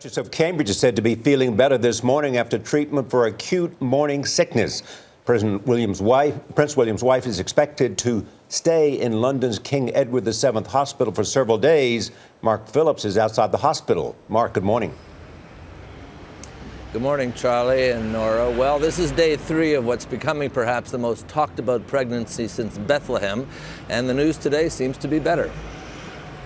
Duchess of Cambridge is said to be feeling better this morning after treatment for acute morning sickness. Prince William's wife is expected to stay in London's King Edward VII Hospital for several days. Mark Phillips is outside the hospital. Mark, good morning. Good morning, Charlie and Nora. Well, this is day 3 of what's becoming perhaps the most talked about pregnancy since Bethlehem, and the news today seems to be better.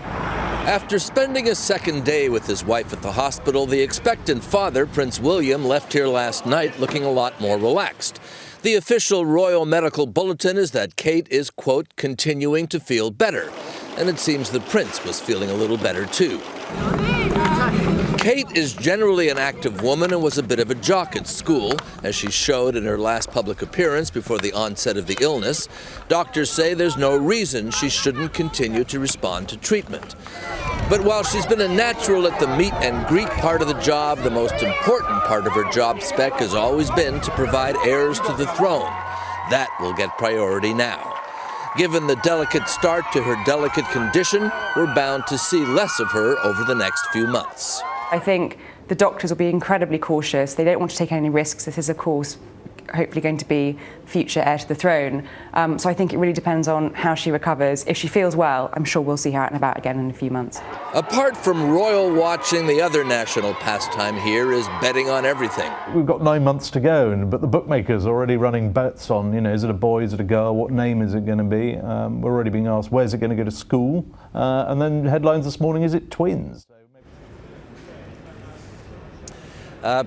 After spending a second day with his wife at the hospital, the expectant father, Prince William, left here last night looking a lot more relaxed. The official royal medical bulletin is that Kate is, quote, continuing to feel better. And it seems the prince was feeling a little better too. Kate is generally an active woman and was a bit of a jock at school, as she showed in her last public appearance before the onset of the illness. Doctors say there's no reason she shouldn't continue to respond to treatment. But while she's been a natural at the meet and greet part of the job, the most important part of her job spec has always been to provide heirs to the throne. That will get priority now. Given the delicate start to her delicate condition, we're bound to see less of her over the next few months. I think the doctors will be incredibly cautious. They don't want to take any risks. This is, of course, hopefully going to be future heir to the throne. So I think it really depends on how she recovers. If she feels well, I'm sure we'll see her out and about again in a few months. Apart from royal watching, the other national pastime here is betting on everything. We've got 9 months to go, but the bookmakers are already running bets on, is it a boy, is it a girl, what name is it going to be? We're already being asked, where's it going to go to school? And then headlines this morning, is it twins?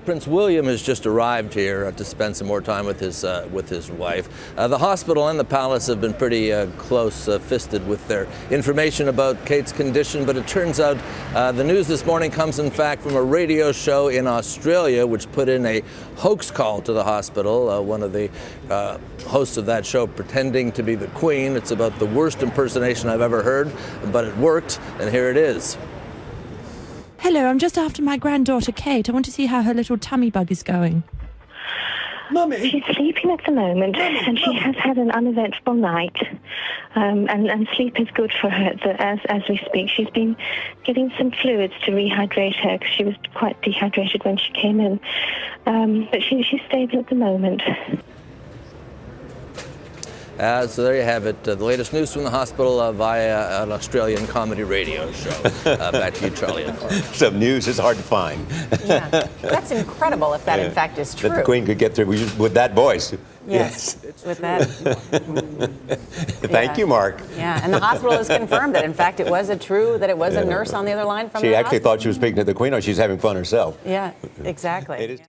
Prince William has just arrived here to spend some more time with his wife. The hospital and the palace have been pretty close-fisted with their information about Kate's condition, but it turns out the news this morning comes, in fact, from a radio show in Australia, which put in a hoax call to the hospital. One of the hosts of that show pretending to be the Queen. It's about the worst impersonation I've ever heard, but it worked, and here it is. Hello, I'm just after my granddaughter Kate. I want to see how her little tummy bug is going. Mummy. She's sleeping at the moment, and she has had an uneventful night. And sleep is good for her as we speak. She's been getting some fluids to rehydrate her because she was quite dehydrated when she came in. But she's stable at the moment. So there you have it, the latest news from the hospital via an Australian comedy radio show. Back to you, Charlie. Some news is hard to find. Yeah, that's incredible if that in fact is true. That the Queen could get through with that voice. Yes, with that. Thank you, Mark. Yeah, and the hospital has confirmed that in fact it was a nurse on the other line from the hospital. She actually thought she was speaking to the Queen, or she's having fun herself. Yeah, exactly.